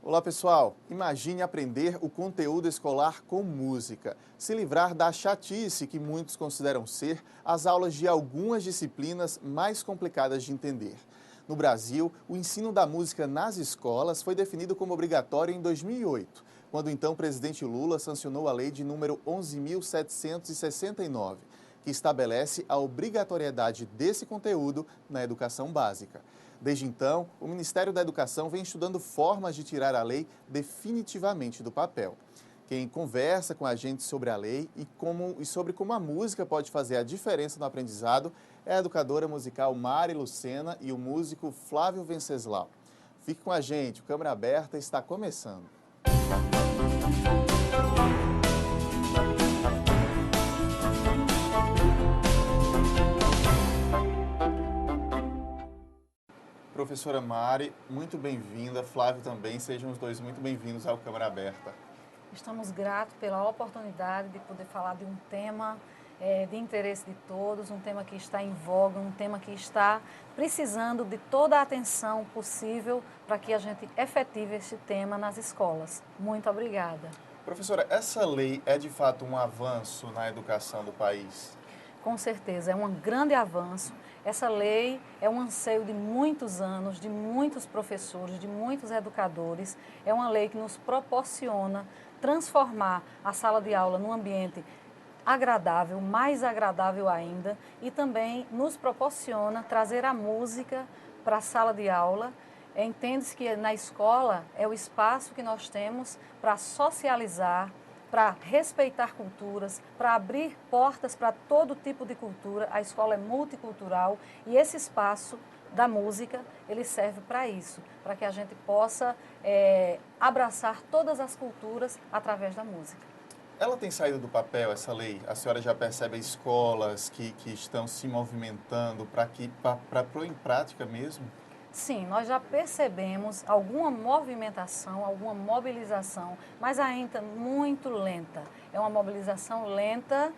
Olá pessoal, imagine aprender o conteúdo escolar com música, se livrar da chatice que muitos consideram ser as aulas de algumas disciplinas mais complicadas de entender. No Brasil, o ensino da música nas escolas foi definido como obrigatório em 2008, quando então o presidente Lula sancionou a lei de número 11.769, que estabelece a obrigatoriedade desse conteúdo na educação básica. Desde então, o Ministério da Educação vem estudando formas de tirar a lei definitivamente do papel. Quem conversa com a gente sobre a lei e sobre como a música pode fazer a diferença no aprendizado é a educadora musical Mari Lucena e o músico Flávio Venceslau. Fique com a gente, o Câmara Aberta está começando. Professora Mari, muito bem-vinda. Flávio também, sejam os dois muito bem-vindos ao Câmara Aberta. Estamos gratos pela oportunidade de poder falar de um tema de interesse de todos, um tema que está em voga, um tema que está precisando de toda a atenção possível para que a gente efetive esse tema nas escolas. Muito obrigada. Professora, essa lei é de fato um avanço na educação do país? Com certeza, é um grande avanço. Essa lei é um anseio de muitos anos, de muitos professores, de muitos educadores. É uma lei que nos proporciona transformar a sala de aula num ambiente agradável, mais agradável ainda, e também nos proporciona trazer a música para a sala de aula. Entende-se que na escola é o espaço que nós temos para socializar, para respeitar culturas, para abrir portas para todo tipo de cultura. A escola é multicultural e esse espaço da música, ele serve para isso, para que a gente possa abraçar todas as culturas através da música. Ela tem saído do papel, essa lei? A senhora já percebe escolas que estão se movimentando para pôr em prática mesmo? Sim, nós já percebemos alguma movimentação, alguma mobilização, mas ainda muito lenta. É uma mobilização lenta,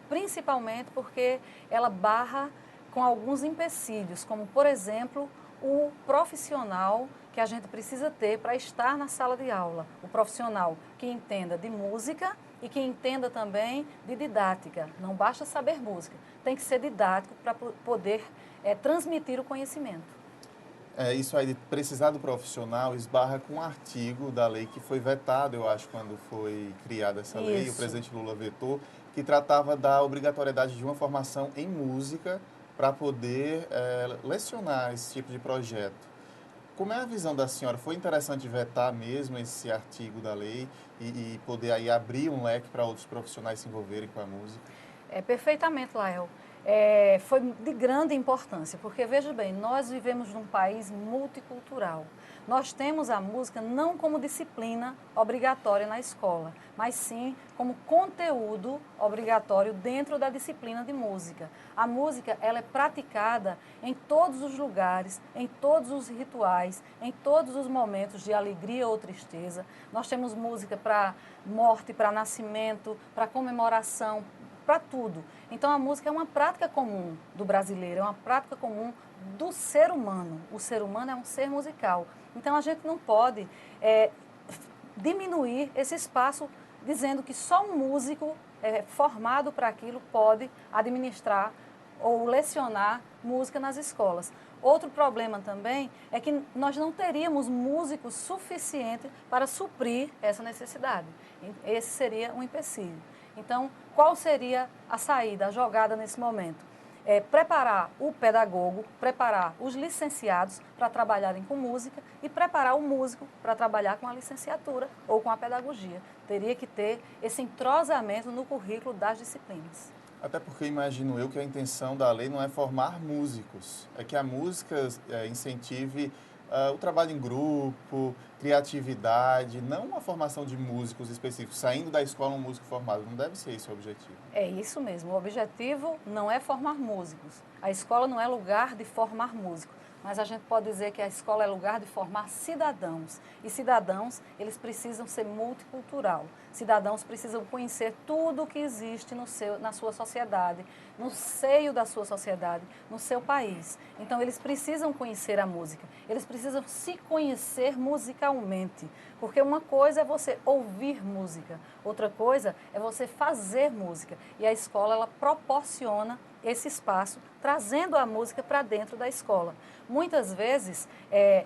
principalmente porque ela barra com alguns empecilhos, como, por exemplo, o profissional que a gente precisa ter para estar na sala de aula. O profissional que entenda de música e que entenda também de didática. Não basta saber música, tem que ser didático para poder transmitir o conhecimento. Isso aí de precisar do profissional esbarra com um artigo da lei que foi vetado, eu acho, quando foi criada essa lei, o presidente Lula vetou, que tratava da obrigatoriedade de uma formação em música para poder lecionar esse tipo de projeto. Como é a visão da senhora? Foi interessante vetar mesmo esse artigo da lei e poder aí abrir um leque para outros profissionais se envolverem com a música? Perfeitamente, Lael. Foi de grande importância, porque, veja bem, nós vivemos num país multicultural. Nós temos a música não como disciplina obrigatória na escola, mas sim como conteúdo obrigatório dentro da disciplina de música. A música, ela é praticada em todos os lugares, em todos os rituais, em todos os momentos de alegria ou tristeza. Nós temos música para morte, para nascimento, para comemoração, para tudo. Então, a música é uma prática comum do brasileiro, é uma prática comum do ser humano. O ser humano é um ser musical. Então, a gente não pode diminuir esse espaço dizendo que só um músico formado para aquilo pode administrar ou lecionar música nas escolas. Outro problema também é que nós não teríamos músicos suficientes para suprir essa necessidade. Esse seria um empecilho. Então, qual seria a saída, a jogada nesse momento? Preparar o pedagogo, preparar os licenciados para trabalharem com música e preparar o músico para trabalhar com a licenciatura ou com a pedagogia. Teria que ter esse entrosamento no currículo das disciplinas. Até porque imagino eu que a intenção da lei não é formar músicos, é que a música incentive o trabalho em grupo, criatividade, não uma formação de músicos específicos, saindo da escola um músico formado. Não deve ser esse o objetivo. É isso mesmo. O objetivo não é formar músicos. A escola não é lugar de formar músicos. mas a gente pode dizer que a escola é lugar de formar cidadãos. E cidadãos, eles precisam ser multicultural. Cidadãos precisam conhecer tudo o que existe na sua sociedade, no seio da sua sociedade, no seu país. Então, eles precisam conhecer a música, eles precisam se conhecer musicalmente. Porque uma coisa é você ouvir música, outra coisa é você fazer música. E a escola, ela proporciona esse espaço, trazendo a música para dentro da escola. Muitas vezes,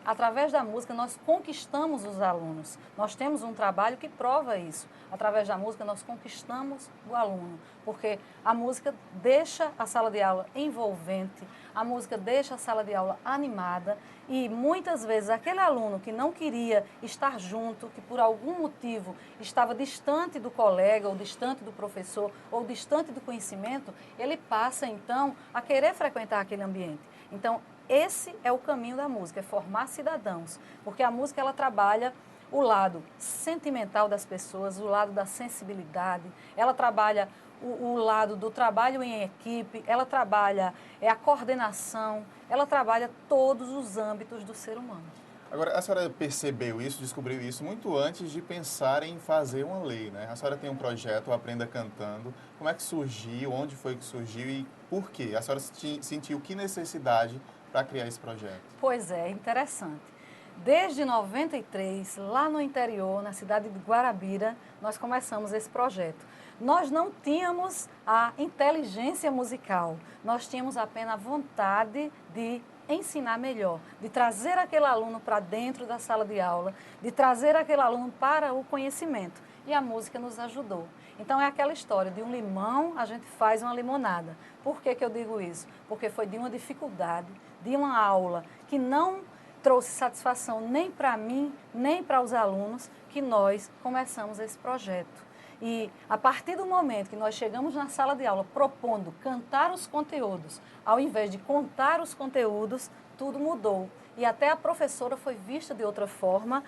através da música, nós conquistamos os alunos. Nós temos um trabalho que prova isso. Através da música, nós conquistamos o aluno, porque a música deixa a sala de aula envolvente, a música deixa a sala de aula animada e, muitas vezes, aquele aluno que não queria estar junto, que por algum motivo estava distante do colega, ou distante do professor, ou distante do conhecimento, ele passa, então, a querer frequentar aquele ambiente. Então, esse é o caminho da música, é formar cidadãos, porque a música, ela trabalha o lado sentimental das pessoas, o lado da sensibilidade, ela trabalha o lado do trabalho em equipe, ela trabalha a coordenação, ela trabalha todos os âmbitos do ser humano. Agora, a senhora percebeu isso, descobriu isso muito antes de pensar em fazer uma lei, né? A senhora tem um projeto, o Aprenda Cantando. Como é que surgiu, onde foi que surgiu e por quê? A senhora sentiu que necessidade para criar esse projeto? Pois é, interessante. Desde 93, lá no interior, na cidade de Guarabira, nós começamos esse projeto. Nós não tínhamos a inteligência musical, nós tínhamos apenas a vontade de ensinar melhor, de trazer aquele aluno para dentro da sala de aula, de trazer aquele aluno para o conhecimento. E a música nos ajudou. Então é aquela história, de um limão a gente faz uma limonada. Por que eu digo isso? Porque foi de uma dificuldade, de uma aula que não trouxe satisfação nem para mim, nem para os alunos, que nós começamos esse projeto. E a partir do momento que nós chegamos na sala de aula propondo cantar os conteúdos, ao invés de contar os conteúdos, tudo mudou. E até a professora foi vista de outra forma,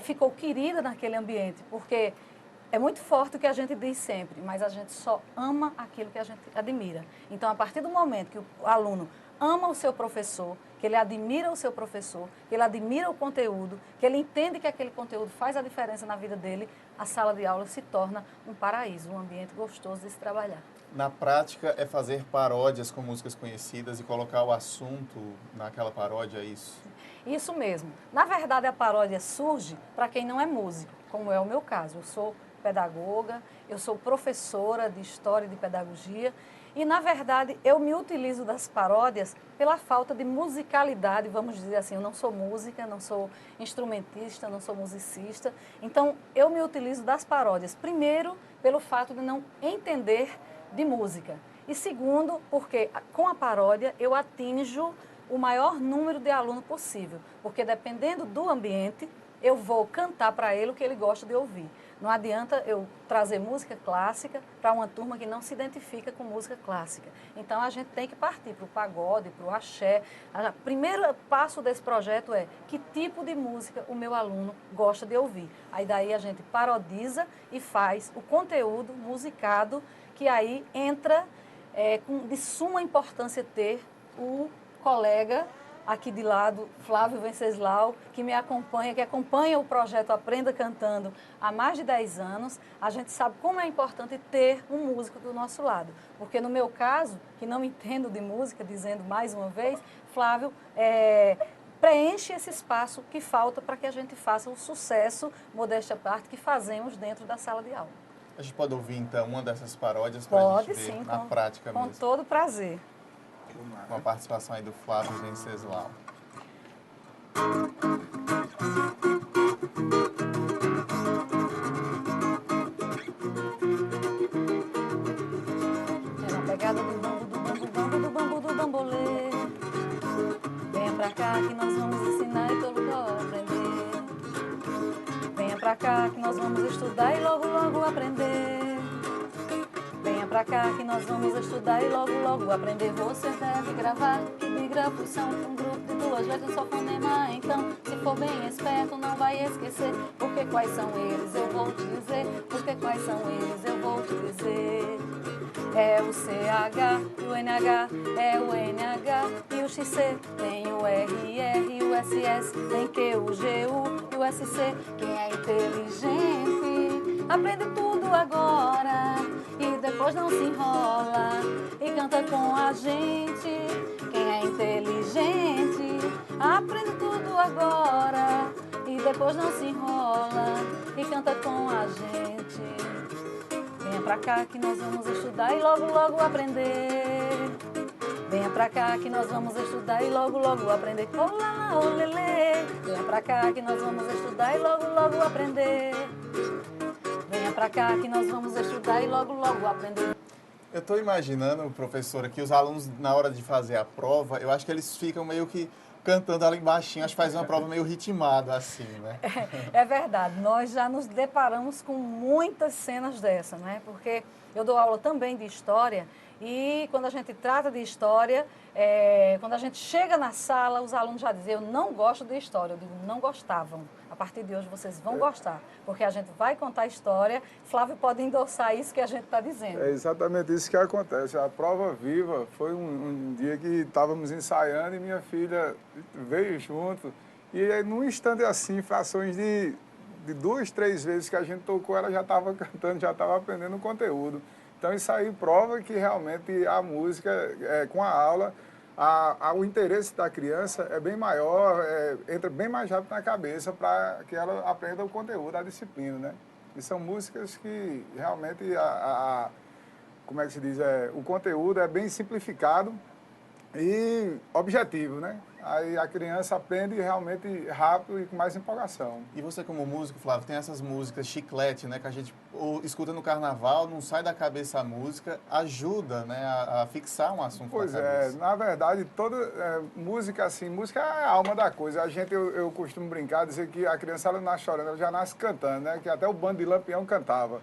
ficou querida naquele ambiente, porque é muito forte o que a gente diz sempre, mas a gente só ama aquilo que a gente admira. Então, a partir do momento que o aluno ama o seu professor, que ele admira o seu professor, que ele admira o conteúdo, que ele entende que aquele conteúdo faz a diferença na vida dele, a sala de aula se torna um paraíso, um ambiente gostoso de se trabalhar. Na prática, é fazer paródias com músicas conhecidas e colocar o assunto naquela paródia, é isso? Isso mesmo. Na verdade, a paródia surge para quem não é músico, como é o meu caso. Eu sou pedagoga, eu sou professora de História e de Pedagogia e, na verdade, eu me utilizo das paródias pela falta de musicalidade, vamos dizer assim. Eu não sou música, não sou instrumentista, não sou musicista, então eu me utilizo das paródias, primeiro, pelo fato de não entender de música e, segundo, porque com a paródia eu atinjo o maior número de alunos possível, porque dependendo do ambiente, eu vou cantar para ele o que ele gosta de ouvir. Não adianta eu trazer música clássica para uma turma que não se identifica com música clássica. Então, a gente tem que partir para o pagode, para o axé. O primeiro passo desse projeto é que tipo de música o meu aluno gosta de ouvir. Aí daí a gente parodiza e faz o conteúdo musicado, que aí entra de suma importância ter o colega aqui de lado, Flávio Venceslau, que me acompanha, que acompanha o projeto Aprenda Cantando há mais de 10 anos. A gente sabe como é importante ter um músico do nosso lado. Porque no meu caso, que não entendo de música, dizendo mais uma vez, Flávio preenche esse espaço que falta para que a gente faça o sucesso, modéstia à parte, que fazemos dentro da sala de aula. A gente pode ouvir, então, uma dessas paródias para a gente ver sim, na prática mesmo? Com todo prazer. Com a participação aí do Flávio Venceslau. É na pegada do bambu, do bambu, bambu, do bambu, do bambolê. Venha pra cá que nós vamos ensinar e todo lugar aprender. Venha pra cá que nós vamos estudar e logo, logo aprender. Venha pra cá que nós vamos estudar e logo, logo aprender. Você deve gravar que bígrafos são um grupo de duas vezes um só fonema. Então, se for bem esperto, não vai esquecer. Porque quais são eles, eu vou te dizer. Porque quais são eles, eu vou te dizer. É o CH e o NH, é o NH e o XC. Tem o RR e o SS, tem Q, o GU e o SC. Quem é inteligente aprende tudo agora e depois não se enrola e canta com a gente. Quem é inteligente aprende tudo agora e depois não se enrola e canta com a gente. Venha pra cá que nós vamos estudar e logo, logo aprender. Venha pra cá que nós vamos estudar e logo, logo aprender. Olá, olelê. Venha pra cá que nós vamos estudar e logo, logo aprender. Venha pra cá que nós vamos estudar e logo, logo aprender. Eu estou imaginando, professora, que os alunos, na hora de fazer a prova, eu acho que eles ficam meio que cantando ali embaixinho, acho que faz uma prova meio ritmada, assim, né? É verdade, nós já nos deparamos com muitas cenas dessa, né? Porque eu dou aula também de história e quando a gente trata de história, quando a gente chega na sala, os alunos já dizem, eu não gosto de história. Eu digo, não gostavam. A partir de hoje vocês vão gostar, porque a gente vai contar a história. Flávio pode endossar isso que a gente está dizendo. É exatamente isso que acontece. A prova viva foi um dia que estávamos ensaiando e minha filha veio junto. E num instante assim, frações de 2, 3 vezes que a gente tocou, ela já estava cantando, já estava aprendendo o conteúdo. Então isso aí prova que realmente a música, com a aula, o interesse da criança é bem maior, entra bem mais rápido na cabeça para que ela aprenda o conteúdo, a disciplina, né? E são músicas que realmente, como é que se diz, o conteúdo é bem simplificado e objetivo, né? Aí a criança aprende realmente rápido e com mais empolgação. E você como músico, Flávio, tem essas músicas chiclete, né, que a gente escuta no carnaval, não sai da cabeça a música, ajuda, né, a fixar um assunto Pois na cabeça. na verdade, toda música assim, música é a alma da coisa. Eu costumo brincar, dizer que a criança ela nasce chorando, ela já nasce cantando, né, que até o Bando de Lampião cantava.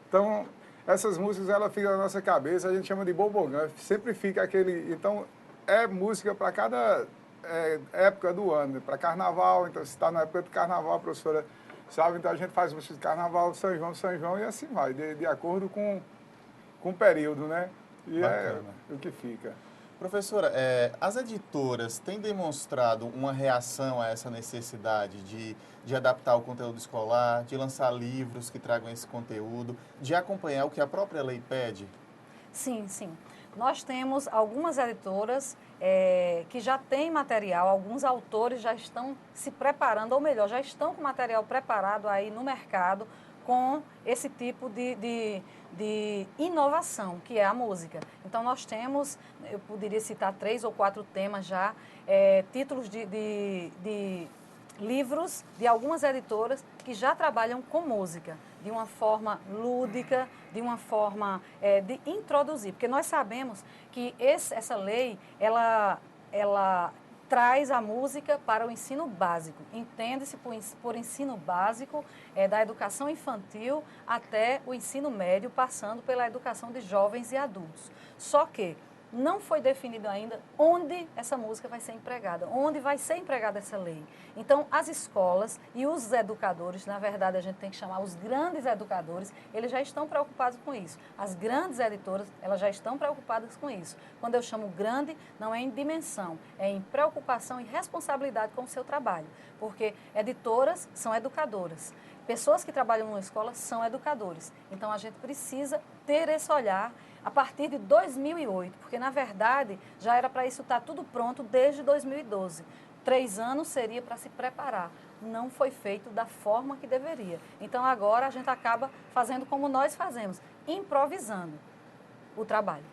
Então, essas músicas, ela fica na nossa cabeça, a gente chama de bobogã, sempre fica aquele... Então, é música para cada época do ano, para carnaval, então se está na época do carnaval, a professora sabe, então a gente faz música de carnaval, São João e assim vai, de acordo com o período, né? E Bacana. é o que fica. Professora, as editoras têm demonstrado uma reação a essa necessidade de adaptar o conteúdo escolar, de lançar livros que tragam esse conteúdo, de acompanhar o que a própria lei pede? Sim, sim. Nós temos algumas editoras que já têm material, alguns autores já estão se preparando, ou melhor, já estão com material preparado aí no mercado com esse tipo de inovação, que é a música. Então, nós temos, eu poderia citar 3 ou 4 temas já, títulos de livros de algumas editoras que já trabalham com música, de uma forma lúdica, de uma forma de introduzir. Porque nós sabemos que essa lei, ela traz a música para o ensino básico. Entende-se por ensino básico da educação infantil até o ensino médio, passando pela educação de jovens e adultos. Só que não foi definido ainda onde essa música vai ser empregada, onde vai ser empregada essa lei. Então, as escolas e os educadores, na verdade, a gente tem que chamar os grandes educadores, eles já estão preocupados com isso. As grandes editoras, elas já estão preocupadas com isso. Quando eu chamo grande, não é em dimensão, é em preocupação e responsabilidade com o seu trabalho. Porque editoras são educadoras. Pessoas que trabalham numa escola são educadores. Então, a gente precisa ter esse olhar a partir de 2008, porque, na verdade, já era para isso estar tudo pronto desde 2012. 3 anos seria para se preparar. Não foi feito da forma que deveria. Então, agora a gente acaba fazendo como nós fazemos, improvisando o trabalho.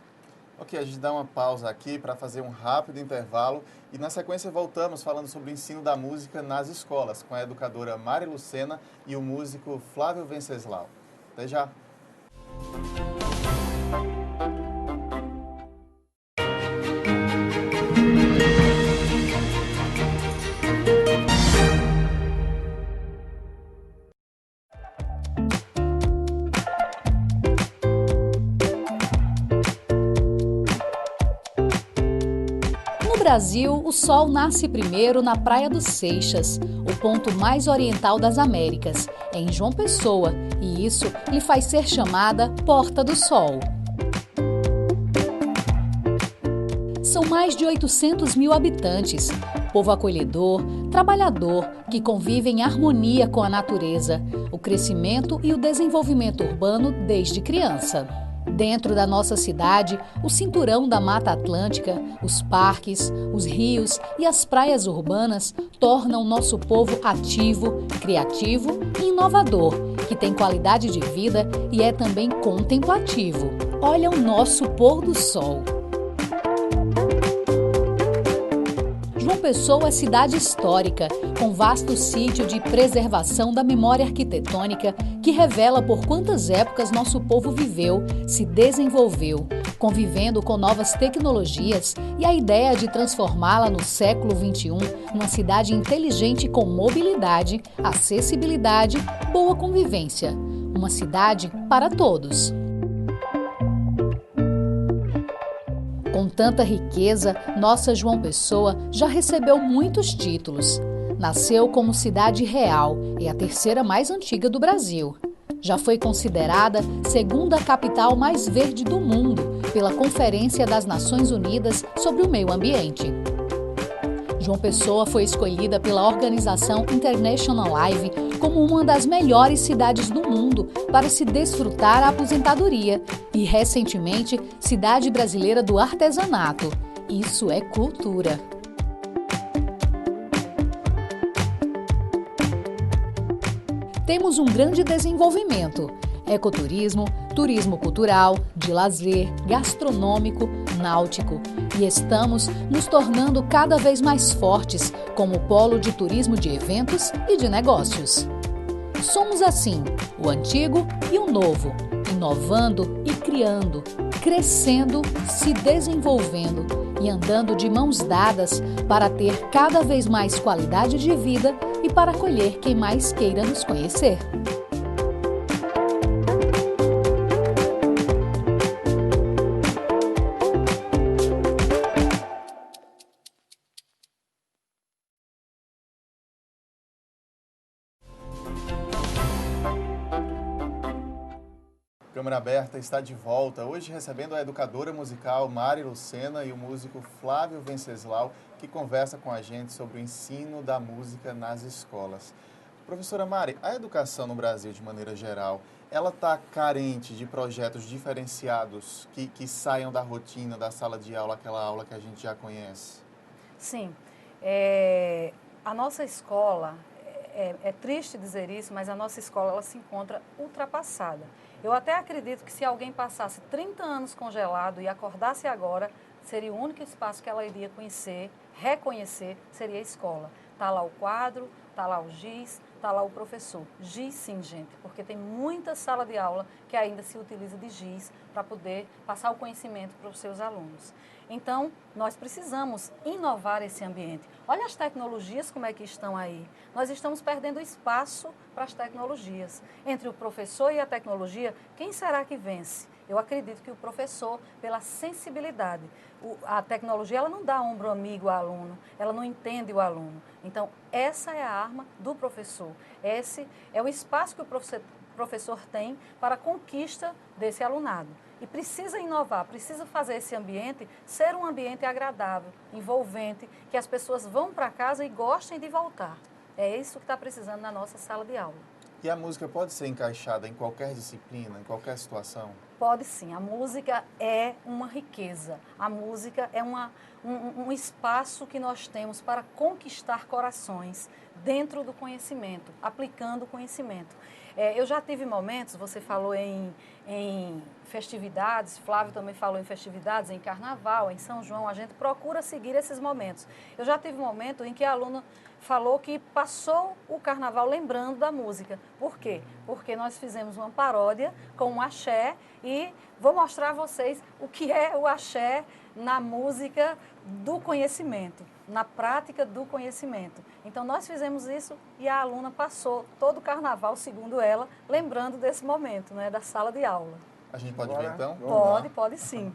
Ok, a gente dá uma pausa aqui para fazer um rápido intervalo e, na sequência, voltamos falando sobre o ensino da música nas escolas, com a educadora Mari Lucena e o músico Flávio Venceslau. Até já! Brasil, o sol nasce primeiro na Praia dos Seixas, o ponto mais oriental das Américas, em João Pessoa, e isso lhe faz ser chamada Porta do Sol. São mais de 800 mil habitantes, povo acolhedor, trabalhador, que convive em harmonia com a natureza, o crescimento e o desenvolvimento urbano desde criança. Dentro da nossa cidade, o cinturão da Mata Atlântica, os parques, os rios e as praias urbanas tornam nosso povo ativo, criativo e inovador, que tem qualidade de vida e é também contemplativo. Olha o nosso pôr do sol. João Pessoa é cidade histórica, com vasto sítio de preservação da memória arquitetônica que revela por quantas épocas nosso povo viveu, se desenvolveu, convivendo com novas tecnologias e a ideia de transformá-la no século XXI numa cidade inteligente com mobilidade, acessibilidade, boa convivência. Uma cidade para todos. Com tanta riqueza, nossa João Pessoa já recebeu muitos títulos. Nasceu como cidade real, é a terceira mais antiga do Brasil. Já foi considerada segunda capital mais verde do mundo pela Conferência das Nações Unidas sobre o Meio Ambiente. João Pessoa foi escolhida pela organização International Live como uma das melhores cidades do mundo para se desfrutar a aposentadoria e, recentemente, Cidade Brasileira do Artesanato. Isso é cultura. Temos um grande desenvolvimento: ecoturismo, turismo cultural, de lazer, gastronômico, náutico. E estamos nos tornando cada vez mais fortes como polo de turismo de eventos e de negócios. Somos assim, o antigo e o novo, inovando e criando, crescendo, se desenvolvendo e andando de mãos dadas para ter cada vez mais qualidade de vida e para acolher quem mais queira nos conhecer. Câmara Aberta está de volta, hoje recebendo a educadora musical Mari Lucena e o músico Flávio Venceslau, que conversa com a gente sobre o ensino da música nas escolas. Professora Mari, a educação no Brasil, de maneira geral, ela está carente de projetos diferenciados que saiam da rotina da sala de aula, aquela aula que a gente já conhece? Sim. A nossa escola, é triste dizer isso, mas a nossa escola ela se encontra ultrapassada. Eu até acredito que se alguém passasse 30 anos congelado e acordasse agora, seria o único espaço que ela iria conhecer, reconhecer, seria a escola. Está lá o quadro, está lá o giz, está lá o professor. Giz sim, gente, porque tem muita sala de aula que ainda se utiliza de giz para poder passar o conhecimento para os seus alunos. Então, nós precisamos inovar esse ambiente. Olha as tecnologias como é que estão aí. Nós estamos perdendo espaço para as tecnologias. Entre o professor e a tecnologia, quem será que vence? Eu acredito que o professor, pela sensibilidade. A tecnologia ela não dá ombro amigo ao aluno, ela não entende o aluno. Então, essa é a arma do professor. Esse é o espaço que o professor tem para a conquista desse alunado. E precisa inovar, precisa fazer esse ambiente ser um ambiente agradável, envolvente, que as pessoas vão para casa e gostem de voltar. É isso que está precisando na nossa sala de aula. E a música pode ser encaixada em qualquer disciplina, em qualquer situação? Pode sim. A música é uma riqueza. A música é um espaço que nós temos para conquistar corações dentro do conhecimento, aplicando o conhecimento. Eu já tive momentos, você falou em festividades, Flávio também falou em festividades, em carnaval, em São João, a gente procura seguir esses momentos. Eu já tive um momento em que a aluna falou que passou o carnaval lembrando da música. Por quê? Porque nós fizemos uma paródia com um axé e vou mostrar a vocês o que é o axé na música do conhecimento, na prática do conhecimento. Então, nós fizemos isso e a aluna passou todo o carnaval, segundo ela, lembrando desse momento, né, da sala de aula. A gente pode ver, então? Pode sim.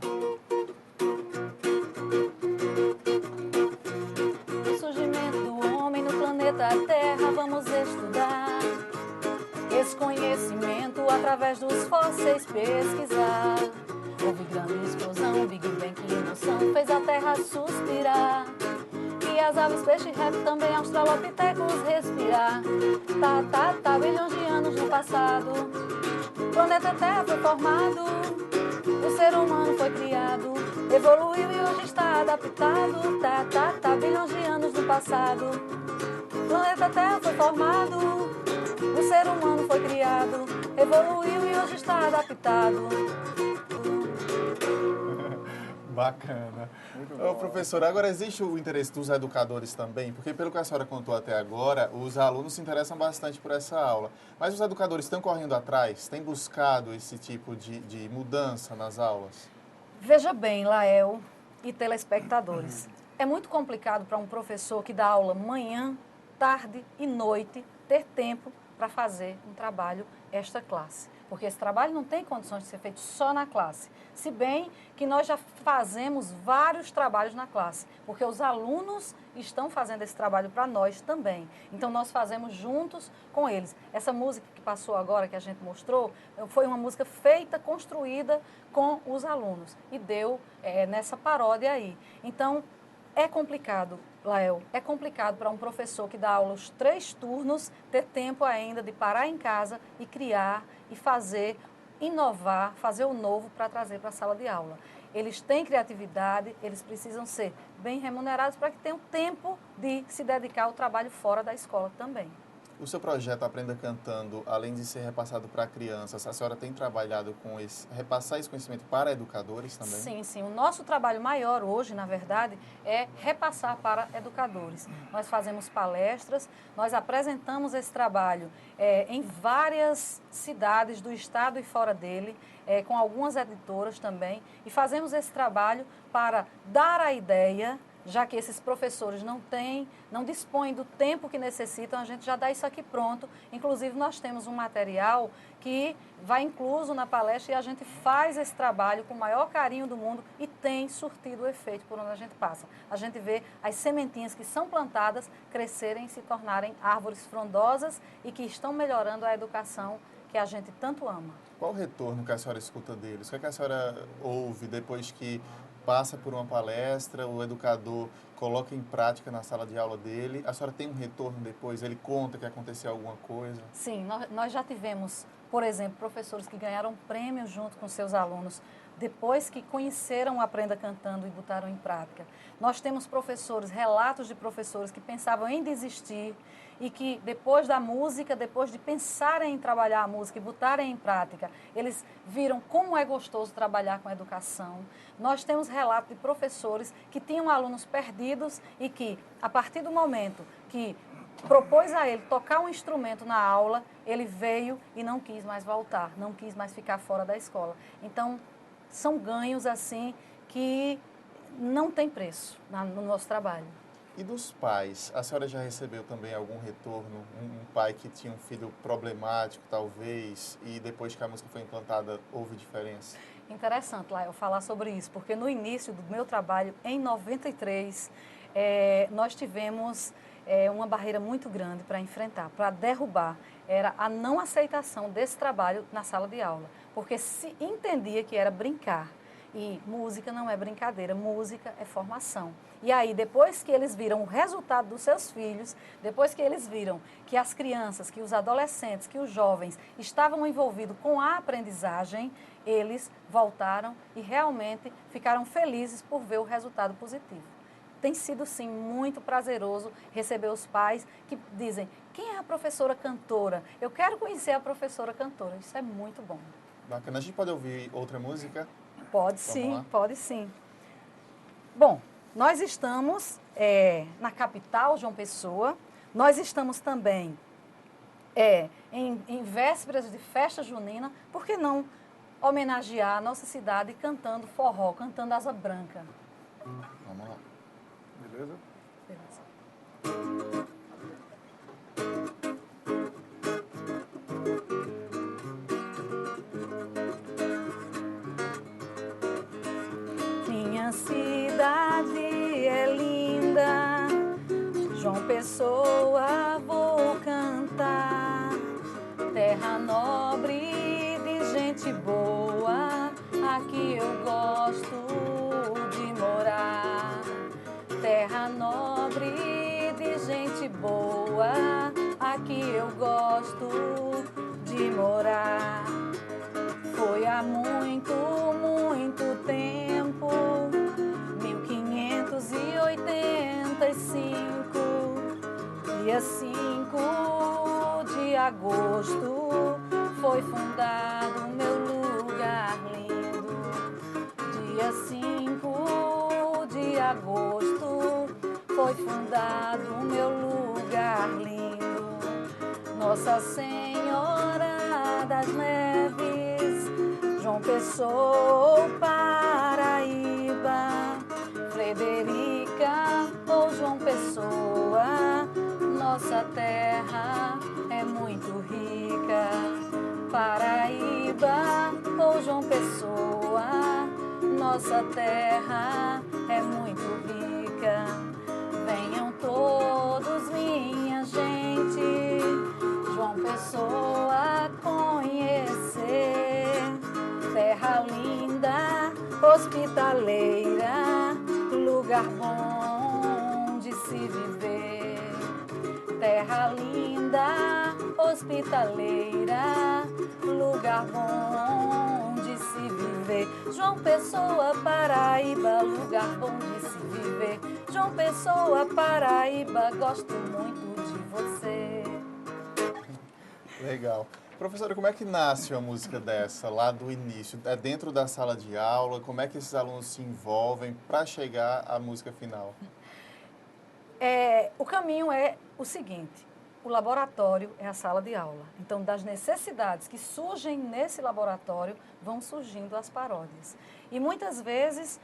estudar. Esse conhecimento através dos fósseis pesquisar. Houve grande explosão, Big Bang, que emoção fez a terra suspirar. E as aves, peixe, réptil, também australopitecos respirar. Bilhões de anos no passado, o planeta Terra foi formado, o ser humano foi criado, evoluiu e hoje está adaptado. Bilhões de anos no passado, o planeta Terra foi formado, o ser humano foi criado, evoluiu e hoje está adaptado. Bacana. Muito Ô, bom. professora, agora existe o interesse dos educadores também? Porque pelo que a senhora contou até agora, os alunos se interessam bastante por essa aula. Mas os educadores estão correndo atrás? Têm buscado esse tipo de mudança nas aulas? Veja bem, Lael e telespectadores, é muito complicado para um professor que dá aula manhã, tarde e noite ter tempo para fazer um trabalho extra classe, porque esse trabalho não tem condições de ser feito só na classe, se bem que nós já fazemos vários trabalhos na classe, porque os alunos estão fazendo esse trabalho para nós também, então nós fazemos juntos com eles. Essa música que passou agora, que a gente mostrou, foi uma música feita, construída com os alunos e deu nessa paródia aí. Então, é complicado, Lael, é complicado para um professor que dá aula os 3 turnos ter tempo ainda de parar em casa e criar e fazer, inovar, fazer o novo para trazer para a sala de aula. Eles têm criatividade, eles precisam ser bem remunerados para que tenham tempo de se dedicar ao trabalho fora da escola também. O seu projeto Aprenda Cantando, além de ser repassado para crianças, a senhora tem trabalhado com repassar esse conhecimento para educadores também? Sim, sim. O nosso trabalho maior hoje, na verdade, é repassar para educadores. Nós fazemos palestras, nós apresentamos esse trabalho em várias cidades do estado e fora dele, com algumas editoras também, e fazemos esse trabalho para dar a ideia. Já que esses professores não dispõem do tempo que necessitam, a gente já dá isso aqui pronto. Inclusive, nós temos um material que vai incluso na palestra e a gente faz esse trabalho com o maior carinho do mundo e tem surtido o efeito por onde a gente passa. A gente vê as sementinhas que são plantadas crescerem e se tornarem árvores frondosas e que estão melhorando a educação que a gente tanto ama. Qual o retorno que a senhora escuta deles? O que a senhora ouve depois que passa por uma palestra, o educador coloca em prática na sala de aula dele? A senhora tem um retorno depois? Ele conta que aconteceu alguma coisa? Sim, nós já tivemos, por exemplo, professores que ganharam prêmio junto com seus alunos depois que conheceram o Aprenda Cantando e botaram em prática. Nós temos professores, relatos de professores que pensavam em desistir e que depois da música, depois de pensarem em trabalhar a música e botarem em prática, eles viram como é gostoso trabalhar com educação. Nós temos relatos de professores que tinham alunos perdidos e que, a partir do momento que propôs a ele tocar um instrumento na aula, ele veio e não quis mais voltar, não quis mais ficar fora da escola. Então, são ganhos assim que não tem preço no nosso trabalho. E dos pais? A senhora já recebeu também algum retorno? Um pai que tinha um filho problemático, talvez, e depois que a música foi implantada, houve diferença? Interessante, lá eu falar sobre isso, porque no início do meu trabalho, em 93, nós tivemos uma barreira muito grande para enfrentar, para derrubar. Era a não aceitação desse trabalho na sala de aula, porque se entendia que era brincar. E música não é brincadeira, música é formação. E aí, depois que eles viram o resultado dos seus filhos, depois que eles viram que as crianças, que os adolescentes, que os jovens estavam envolvidos com a aprendizagem, eles voltaram e realmente ficaram felizes por ver o resultado positivo. Tem sido, sim, muito prazeroso receber os pais que dizem: quem é a professora cantora? Eu quero conhecer a professora cantora. Isso é muito bom. Bacana. A gente pode ouvir outra música? Pode Vamos sim, lá? pode sim. Bom, nós estamos na capital, João Pessoa. Nós estamos também em vésperas de festa junina. Por que não homenagear a nossa cidade cantando forró, cantando Asa Branca? Vamos lá. Beleza? Beleza. Minha cidade é linda, João Pessoa vou cantar. que eu gosto de morar. Foi há muito, muito tempo, 1585, dia 5 de agosto, foi fundado meu lugar lindo. Dia 5 de agosto, foi fundado meu lugar lindo. Nossa Senhora das Neves, João Pessoa, Paraíba, Frederica ou João Pessoa, nossa terra é muito rica. Paraíba ou João Pessoa, nossa terra é muito rica. Venham todos, minha gente, João Pessoa conhecer. Terra linda, hospitaleira, lugar bom de se viver. Terra linda, hospitaleira, lugar bom de se viver. João Pessoa, Paraíba, lugar bom de se viver. João Pessoa, Paraíba, gosto muito de você. Legal. Professora, como é que nasce uma música dessa, lá do início? É dentro da sala de aula? Como é que esses alunos se envolvem para chegar à música final? O caminho é o seguinte: o laboratório é a sala de aula. Então, das necessidades que surgem nesse laboratório, vão surgindo as paródias. E muitas vezes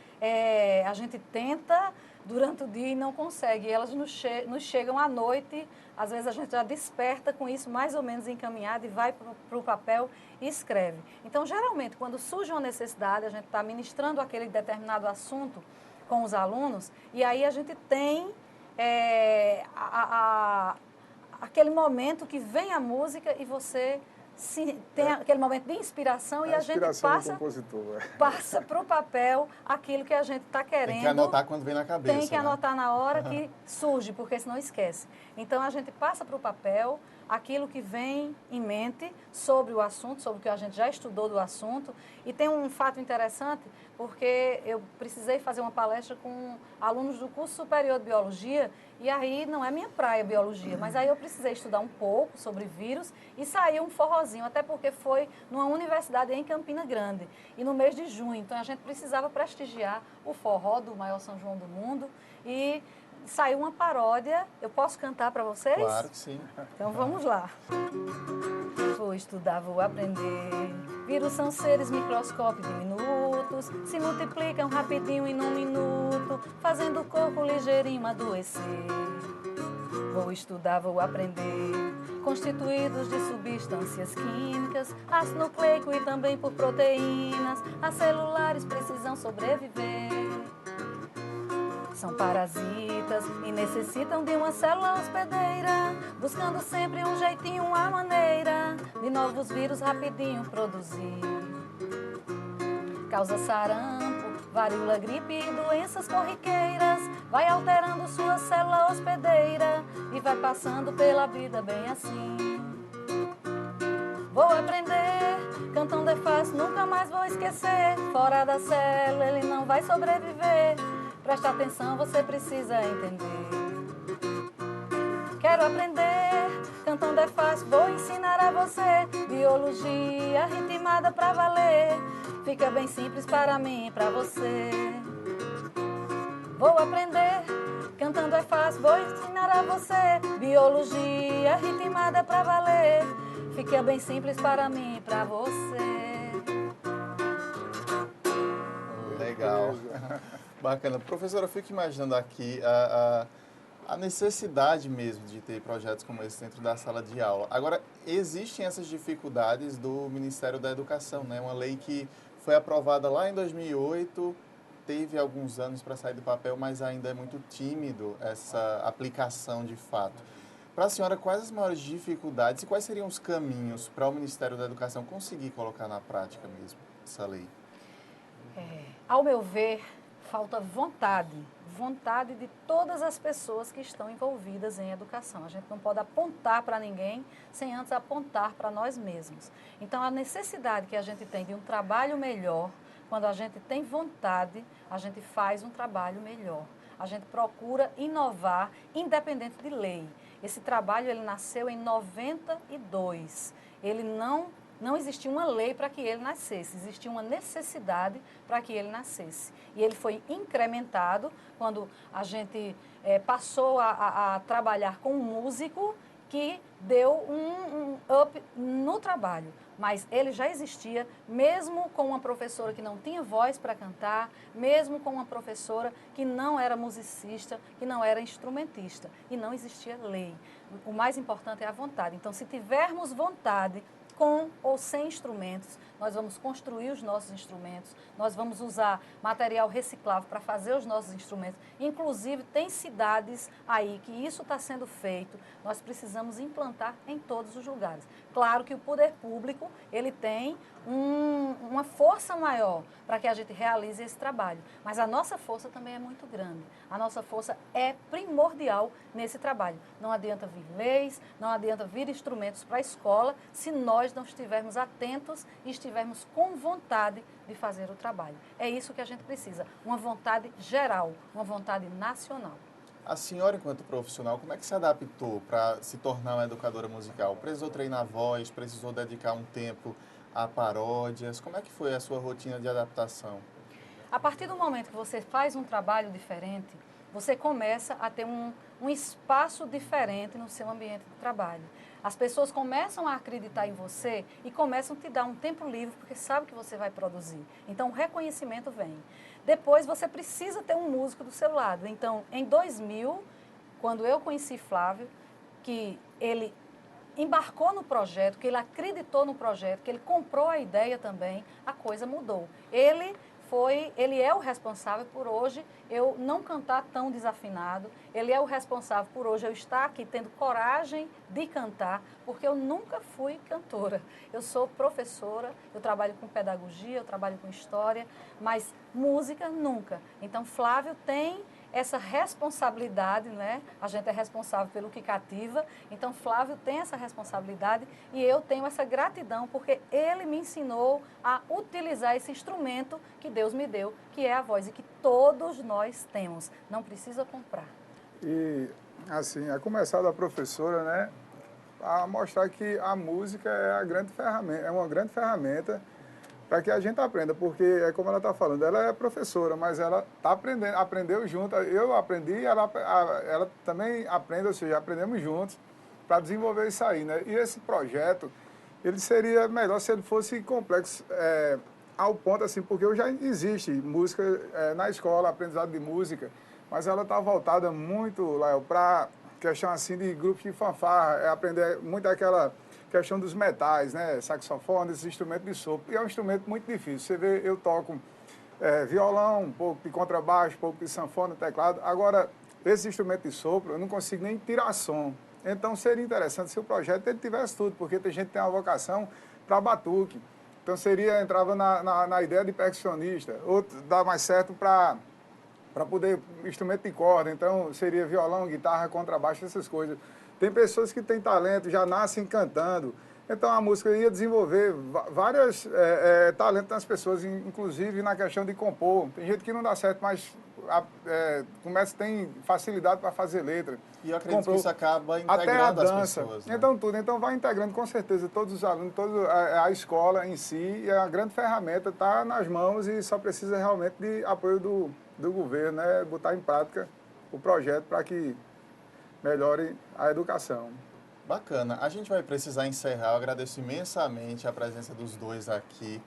a gente tenta durante o dia e não consegue. E elas nos chegam à noite, às vezes a gente já desperta com isso mais ou menos encaminhado e vai para o papel e escreve. Então, geralmente, quando surge uma necessidade, a gente está ministrando aquele determinado assunto com os alunos e aí a gente tem aquele momento que vem a música e você tem aquele momento de inspiração e a gente passa para o papel aquilo que a gente está querendo. Tem que anotar quando vem na cabeça. Tem que anotar na hora que surge, porque senão esquece. Então, a gente passa para o papel aquilo que vem em mente sobre o assunto, sobre o que a gente já estudou do assunto. E tem um fato interessante, porque eu precisei fazer uma palestra com alunos do curso superior de biologia, e aí não é minha praia biologia, mas aí eu precisei estudar um pouco sobre vírus e saiu um forrozinho, até porque foi numa universidade em Campina Grande, e no mês de junho. Então, a gente precisava prestigiar o forró do maior São João do mundo, e saiu uma paródia. Eu posso cantar para vocês? Claro que sim. Então vamos lá. Vou estudar, vou aprender. Vírus são seres microscópicos diminutos, se multiplicam rapidinho em 1 minuto, fazendo o corpo ligeirinho adoecer. Vou estudar, vou aprender. Constituídos de substâncias químicas, ácido nucleico e também por proteínas, as celulares precisam sobreviver. São parasitas e necessitam de uma célula hospedeira, buscando sempre um jeitinho, uma maneira de novos vírus rapidinho produzir. Causa sarampo, varíola, gripe e doenças corriqueiras, vai alterando sua célula hospedeira e vai passando pela vida bem assim. Vou aprender, cantando é fácil, nunca mais vou esquecer. Fora da célula ele não vai sobreviver. Presta atenção, você precisa entender. Quero aprender, cantando é fácil, vou ensinar a você. Biologia ritmada pra valer, fica bem simples para mim e pra você. Vou aprender, cantando é fácil, vou ensinar a você. Biologia ritmada pra valer, fica bem simples para mim e pra você. Legal. Bacana. Professora, eu fico imaginando aqui a necessidade mesmo de ter projetos como esse dentro da sala de aula. Agora, existem essas dificuldades do Ministério da Educação, né? Uma lei que foi aprovada lá em 2008, teve alguns anos para sair do papel, mas ainda é muito tímido essa aplicação de fato. Para a senhora, quais as maiores dificuldades e quais seriam os caminhos para o Ministério da Educação conseguir colocar na prática mesmo essa lei? Ao meu ver, Falta vontade, vontade de todas as pessoas que estão envolvidas em educação. A gente não pode apontar para ninguém sem antes apontar para nós mesmos. Então, a necessidade que a gente tem de um trabalho melhor, quando a gente tem vontade, a gente faz um trabalho melhor. A gente procura inovar, independente de lei. Esse trabalho, ele nasceu em 92. Ele não existia uma lei para que ele nascesse, existia uma necessidade para que ele nascesse. E ele foi incrementado quando a gente passou a trabalhar com um músico que deu um up no trabalho. Mas ele já existia, mesmo com uma professora que não tinha voz para cantar, mesmo com uma professora que não era musicista, que não era instrumentista. E não existia lei. O mais importante é a vontade. Então, se tivermos vontade, com ou sem instrumentos, nós vamos construir os nossos instrumentos, nós vamos usar material reciclável para fazer os nossos instrumentos. Inclusive, tem cidades aí que isso está sendo feito, nós precisamos implantar em todos os lugares. Claro que o poder público, ele tem uma força maior para que a gente realize esse trabalho, mas a nossa força também é muito grande. A nossa força é primordial nesse trabalho. Não adianta vir leis, não adianta vir instrumentos para a escola se nós não estivermos atentos e estivermos com vontade de fazer o trabalho. É isso que a gente precisa, uma vontade geral, uma vontade nacional. A senhora, enquanto profissional, como é que se adaptou para se tornar uma educadora musical? Precisou treinar a voz, precisou dedicar um tempo a paródias? Como é que foi a sua rotina de adaptação? A partir do momento que você faz um trabalho diferente, você começa a ter um espaço diferente no seu ambiente de trabalho. As pessoas começam a acreditar em você e começam a te dar um tempo livre porque sabe que você vai produzir. Então, o reconhecimento vem. Depois, você precisa ter um músico do seu lado. Então, em 2000, quando eu conheci Flávio, que ele embarcou no projeto, que ele acreditou no projeto, que ele comprou a ideia também, a coisa mudou. Ele é o responsável por hoje eu não cantar tão desafinado, ele é o responsável por hoje eu estar aqui tendo coragem de cantar, porque eu nunca fui cantora. Eu sou professora, eu trabalho com pedagogia, eu trabalho com história, mas música nunca. Então, Flávio tem essa responsabilidade, né? A gente é responsável pelo que cativa, então Flávio tem essa responsabilidade e eu tenho essa gratidão porque ele me ensinou a utilizar esse instrumento que Deus me deu, que é a voz e que todos nós temos, não precisa comprar. E, assim, a começar da professora, né, a mostrar que a música é uma grande ferramenta para que a gente aprenda, porque é como ela está falando, ela é professora, mas ela está aprendendo, aprendeu junto, eu aprendi, ela também aprende, ou seja, aprendemos juntos para desenvolver isso aí, né? E esse projeto, ele seria melhor se ele fosse complexo, ao ponto assim, porque hoje já existe música na escola, aprendizado de música, mas ela está voltada muito, Lael, para questão assim de grupos de fanfarra, aprender muito aquela questão dos metais, né? Saxofone, esse instrumento de sopro. E é um instrumento muito difícil. Você vê, eu toco violão, um pouco de contrabaixo, um pouco de sanfona, teclado. Agora, esse instrumento de sopro, eu não consigo nem tirar som. Então, seria interessante se o projeto ele tivesse tudo, porque tem gente que tem uma vocação para batuque. Então, entrava na ideia de percussionista. Outro dá mais certo para poder instrumento de corda. Então, seria violão, guitarra, contrabaixo, essas coisas. Tem pessoas que têm talento, já nascem cantando. Então, a música ia desenvolver vários talentos nas pessoas, inclusive na questão de compor. Tem gente que não dá certo, mas tem facilidade para fazer letra. E eu acredito que isso acaba integrando as pessoas. Né? Então, vai integrando com certeza todos os alunos, toda a escola em si. E a grande ferramenta está nas mãos e só precisa realmente de apoio do governo, né? Botar em prática o projeto para que melhore a educação. Bacana. A gente vai precisar encerrar. Eu agradeço imensamente a presença dos dois aqui.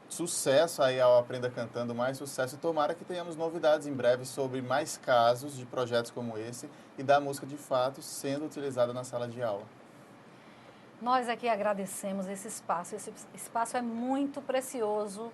Sucesso aí ao Aprenda Cantando, mais sucesso. E tomara que tenhamos novidades em breve sobre mais casos de projetos como esse e da música de fato sendo utilizada na sala de aula. Nós aqui agradecemos esse espaço. Esse espaço é muito precioso.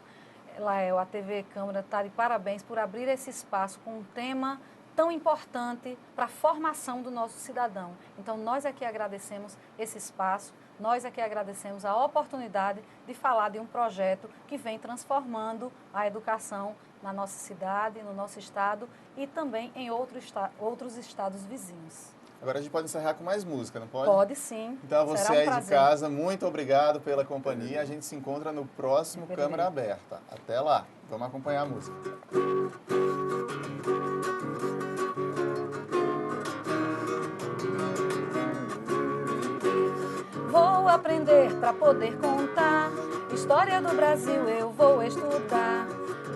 Lael, a TV Câmara está de parabéns por abrir esse espaço com um tema tão importante para a formação do nosso cidadão. Então, nós aqui agradecemos esse espaço, nós aqui agradecemos a oportunidade de falar de um projeto que vem transformando a educação na nossa cidade, no nosso estado e também em outros estados vizinhos. Agora a gente pode encerrar com mais música, não pode? Pode sim. Então você Será um aí de prazer. casa, muito obrigado pela companhia. A gente se encontra no próximo Câmara Aberta. Até lá. Vamos acompanhar a música. Vou aprender para poder contar. História do Brasil eu vou estudar.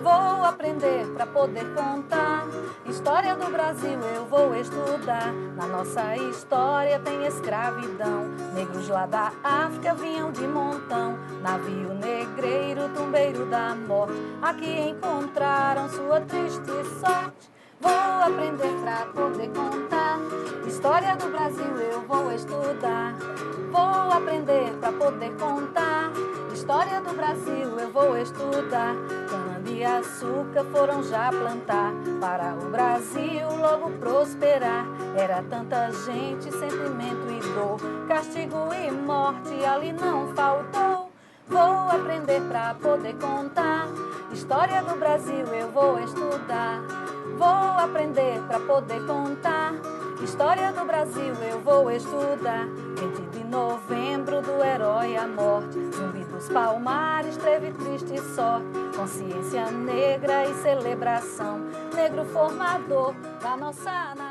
Vou aprender para poder contar. História do Brasil eu vou estudar. Na nossa história tem escravidão. Negros lá da África vinham de montão. Navio negreiro, tumbeiro da morte. Aqui encontraram sua triste sorte. Vou aprender pra poder contar. História do Brasil eu vou estudar. Vou aprender pra poder contar. História do Brasil eu vou estudar. Cana-de-açúcar foram já plantar. Para o Brasil logo prosperar. Era tanta gente, sentimento e dor. Castigo e morte ali não faltou. Vou aprender pra poder contar. História do Brasil eu vou estudar. Vou aprender pra poder contar. História do Brasil eu vou estudar. 20 de novembro do herói à morte. Zumbi dos Palmares teve triste sorte. Consciência negra e celebração. Negro formador da nossa nação.